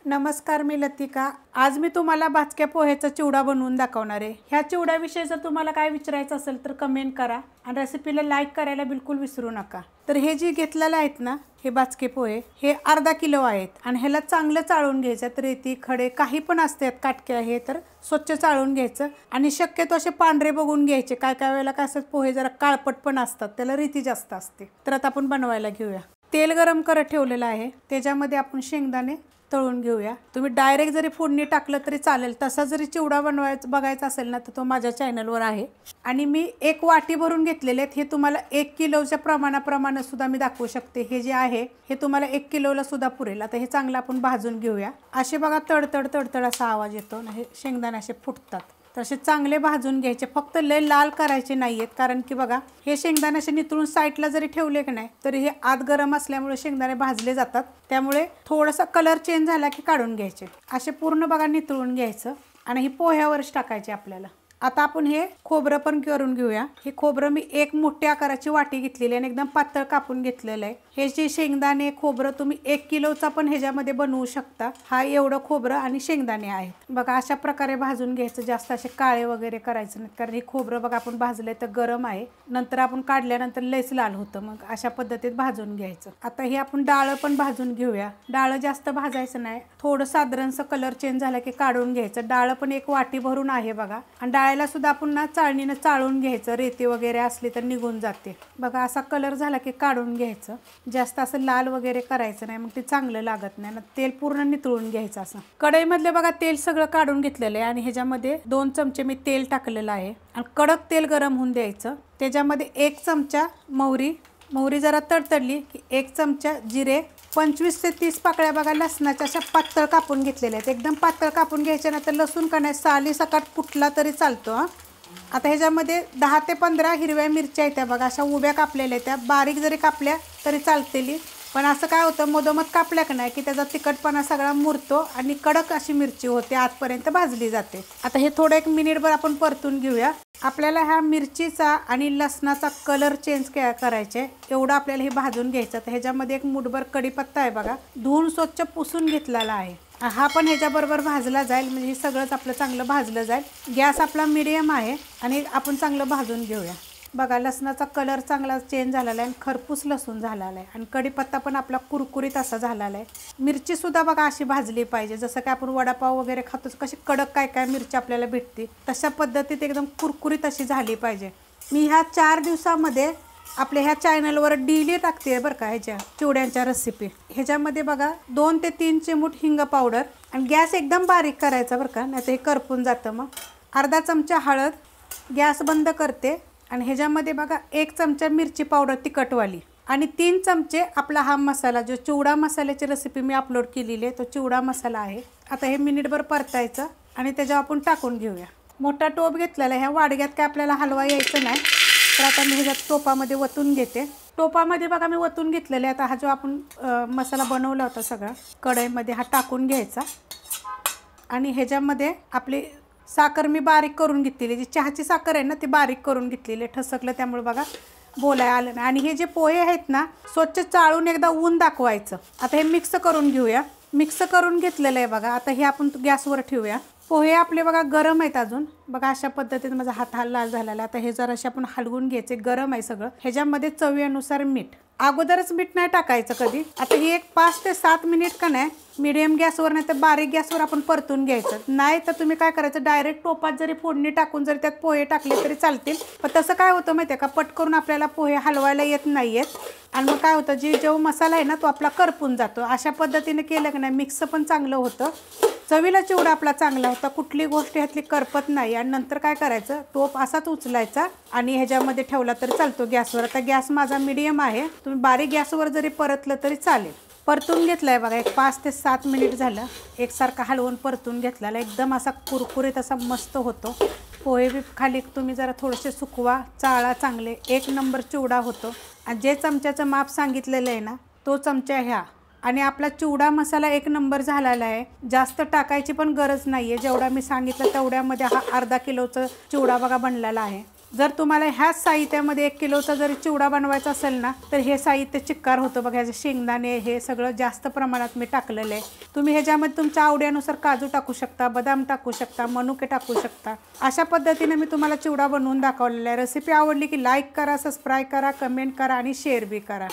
नमस्कार, मी लतिका। आज मी तुम्हाला भाजक्या पोह्याचा चिवडा बनवून दाखवणार आहे। ह्या चिवड्याविषयी जर तुम्हाला काय विचारायचं असेल तर कमेंट करा आणि रेसिपीला लाईक करायला बिलकुल विसरू नका। तर हे जे घेतलेले आहेत ना, हे भाजके पोहे हे अर्धा किलो आहेत आणि ह्याला चांगलं चाळून घ्यायचं। तर रेती खडे काही पण असतात, काटके आहे तर स्वच्छ चाळून घ्यायचं आणि शक्यतो असे पांढरे बघून घ्यायचे। काय काय वेळेला काय असतात, पोहे जरा काळपट पण असतात, त्याला रेती जास्त असते। तर आता आपण बनवायला घेऊया। तेल गरम करत ठेवलेलं आहे, त्याच्यामध्ये आपण शेंगदाणे तळून घेऊया। तुम्ही डायरेक्ट जरी फोडणी टाकलं तरी चालेल, तसा जरी चिवडा बनवायचा बघायचा असेल ना तर तो माझ्या चॅनलवर आहे। आणि मी एक वाटी भरून घेतलेले आहेत। हे तुम्हाला 1 किलोच्या प्रमाणाप्रमाणे सुद्धा मी दाखवू शकते। हे जे आहे हे तुम्हाला 1 किलोला सुद्धा पुरेल। आता हे चांगलं आपण भाजून घेऊया। असे बघा तडतड तडतड असा आवाज येतो ना, हे शेंगदाणे असे फुटतात। तसे चांगले भाजून घ्यायचे, फक्त लय लाल करायचे नाहीयेत, कारण की बघा हे शेंगदाणे असे नितळून साईडला जरी ठेवले की नाही तरी हे आत गरम असल्यामुळे शेंगदाणे भाजले जातात। त्यामुळे थोडासा कलर चेंज झाला की काढून घ्यायचे। असे पूर्ण बघा नितळून घ्यायचं आणि हे पोह्यावरच टाकायचे आपल्याला। आता आपण हे खोबरं पण करून घेऊया। हे खोबरं मी एक मोठ्या आकाराची वाटी घेतलेली आणि एकदम पातळ कापून घेतलेलं आहे। हे जे शेंगदाणे खोबरं तुम्ही 1 किलोचा पण ह्याच्यामध्ये बनवू शकता। हा एवढं खोबरं आणि शेंगदाणे आहेत बघा। अशा प्रकारे भाजून घ्यायचं, जास्त असे काळे वगैरे करायचं नाही, कारण हे खोबरं बघा आपण भाजलंय तर गरम आहे, नंतर आपण काढल्यानंतर लयच लाल होतं। मग अशा पद्धतीत भाजून घ्यायचं। आता हे आपण डाळ पण भाजून घेऊया। डाळ जास्त भाजायचं नाही, थोडं साधारणसं कलर चेंज झाला की काढून घ्यायचं। डाळ पण एक वाटी भरून आहे बघा। आणि डाळीला सुद्धा आपण ना चाळणीनं चाळून घ्यायचं, रेती वगैरे असली तर निघून जाते बघा। असा कलर झाला की काढून घ्यायचं। जास्त असं लाल वगैरे करायचं नाही, मग ते चांगलं लागत नाही ना। तेल पूर्ण नितळून घ्यायचं। असं कढईमधले बघा तेल सगळं काढून घेतलेलं आहे आणि ह्याच्यामध्ये 2 चमचे मी तेल टाकलेलं आहे आणि कडक तेल गरम होऊन द्यायचं। त्याच्यामध्ये 1 चमचा मोहरी जरा तडतडली की 1 चमचा जिरे, 25 ते 30 पाकळ्या बघा लसणाच्या अशा पातळ कापून घेतलेल्या आहेत। एकदम पातळ कापून घ्यायच्या ना, तर लसूण का नाही साली सकाट फुटला तरी चालतो। आता ह्याच्यामध्ये 10 ते 15 हिरव्या मिरच्या आहेत त्या बघा, अशा उभ्या कापलेल्या आहेत। त्या बारीक जरी कापल्या तरी चालतील, पण असं काय होतं मधोमध कापल्या का नाही की त्याचा तिखटपणा सगळा मुरतो आणि कडक अशी मिरची होते, आतपर्यंत भाजली जाते। आता हे थोडं 1 मिनिटभर आपण परतून घेऊया। आपल्याला ह्या मिरचीचा आणि लसणाचा कलर चेंज करायचे एवढं आपल्याला हे भाजून घ्यायचं। तर ह्याच्यामध्ये 1 मुठभर कढीपत्ता आहे बघा, धुवून स्वच्छ पुसून घेतलेला आहे। हा पण ह्याच्याबरोबर भाजला जाईल, म्हणजे हे सगळंच आपलं चांगलं भाजलं जाईल। गॅस आपला मीडियम आहे आणि आपण चांगलं भाजून घेऊया बघा। लसणाचा कलर चांगला चेंज झालेला आहे, खरपूस लसूण झालेला आहे आणि कढीपत्ता पण आपला कुरकुरीत असा झालेला आहे। मिरची सुद्धा बघा अशी भाजली पाहिजे, जसं की आपण वडापाव वगैरे खातो कशी कडक काय काय मिरची आपल्याला भेटते, तशा पद्धतीत एकदम कुरकुरीत अशी झाली पाहिजे। मी ह्या 4 दिवसामध्ये आपल्या ह्या चॅनलवर डेली टाकते बरं का ह्याच्या चिवड्यांच्या रेसिपी। ह्याच्यामध्ये बघा 2 ते 3 चिमूट हिंग पावडर आणि गॅस एकदम बारीक करायचा बरं का, नाही तर हे करपून जातं। मग अर्धा चमचा हळद, गॅस बंद करते आणि ह्याच्यामध्ये बघा 1 चमचा मिरची पावडर तिखटवाली आणि 3 चमचे आपला हा मसाला, जो चिवडा मसाल्याची रेसिपी मी अपलोड केलेली आहे तो चिवडा मसाला आहे। आता हे मिनिटभर परतायचं आणि त्याच्यावर आपण टाकून घेऊया। मोठा टोप घेतलेला आहे, ह्या वाडग्यात काय आपल्याला हलवा यायचं नाही, तर आता मी ह्याच्यात टोपामध्ये वतून घेते। टोपामध्ये बघा मी वतून घेतलेले। आता हा जो आपण मसाला बनवला होता सगळा कढईमध्ये हा टाकून घ्यायचा आणि ह्याच्यामध्ये आपली साखर मी बारीक करून घेतलेली, जी चहाची साखर आहे ना ती बारीक करून घेतलेली, ठसकलं त्यामुळे बघा बोलाय आलं नाही। आणि हे जे पोहे आहेत ना स्वच्छ चाळून एकदा ऊन दाखवायचं। आता हे मिक्स करून घेऊया। मिक्स करून घेतलेलं आहे बघा। आता हे आपण गॅसवर ठेवूया। पोहे आपले बघा गरम आहेत अजून बघा, अशा पद्धतीने माझा हात लाल झालेला। आता हे जराशे आपण हलवून घ्यायचे, गरम आहे सगळं। ह्याच्यामध्ये चवीनुसार मीठ, अगोदरच मीठ नाही टाकायचं कधी। आता ही एक 5 ते 7 मिनिट का नाही मीडियम गॅसवर नाही तर बारीक गॅसवर आपण परतून घ्यायचं। नाही तर तुम्ही काय करायचं, डायरेक्ट टोपात जरी फोडणी टाकून जरी त्यात पोहे टाकले तरी चालतील, पण तसं काय होतं माहिती आहे का, पटकरून आपल्याला पोहे हलवायला येत नाहीयेत आणि मग काय होतं जो मसाला आहे ना तो आपला करपून जातो। अशा पद्धतीने केलं की नाही मिक्स पण चांगलं होतं, चवीला चिवडा आपला चांगला होता, कुठली गोष्ट ह्यातली करपत नाही। आणि नंतर काय करायचं, टोप असाच उचलायचा आणि ह्याच्यामध्ये ठेवला तरी चालतो गॅसवर। आता गॅस माझा मीडियम आहे, तुम्ही बारीक गॅसवर जरी परतलं तरी चालेल। परतून घेतलाय बघा, एक 5 ते 7 मिनिट झालं एकसारखा हलवून परतून घेतलेला, एकदम असा कुरकुरीत असा मस्त होतो। पोहे बी खाली तुम्ही जरा थोडेसे सुकवा, चाळा चांगले, 1 नंबर चिवडा होतो। आणि जे चमच्याचं माप सांगितलेलं आहे ना तो चमचा ह्या, आणि आपला चिवडा मसाला 1 नंबर झालेला आहे। जास्त टाकायची पण गरज नाही आहे, जेवढा मी सांगितलं तेवढ्यामध्ये हा अर्धा किलोचा चिवडा बघा बनलेला आहे। जर तुम्हाला ह्याच साहित्यामध्ये 1 किलोचा जरी चिवडा बनवायचा असेल ना तर हे साहित्य चिक्कार होतं बघा. ह्याचे शेंगदाणे हे सगळं जास्त प्रमाणात मी टाकलेलं आहे. तुम्ही ह्याच्यामध्ये तुमच्या आवडीनुसार काजू टाकू शकता, बदाम टाकू शकता, मनुके टाकू शकता. अशा पद्धतीने मी तुम्हाला चिवडा बनवून दाखवलेला आहे. रेसिपी आवडली की लाईक करा, सबस्क्राईब करा, कमेंट करा आणि शेअर बी करा.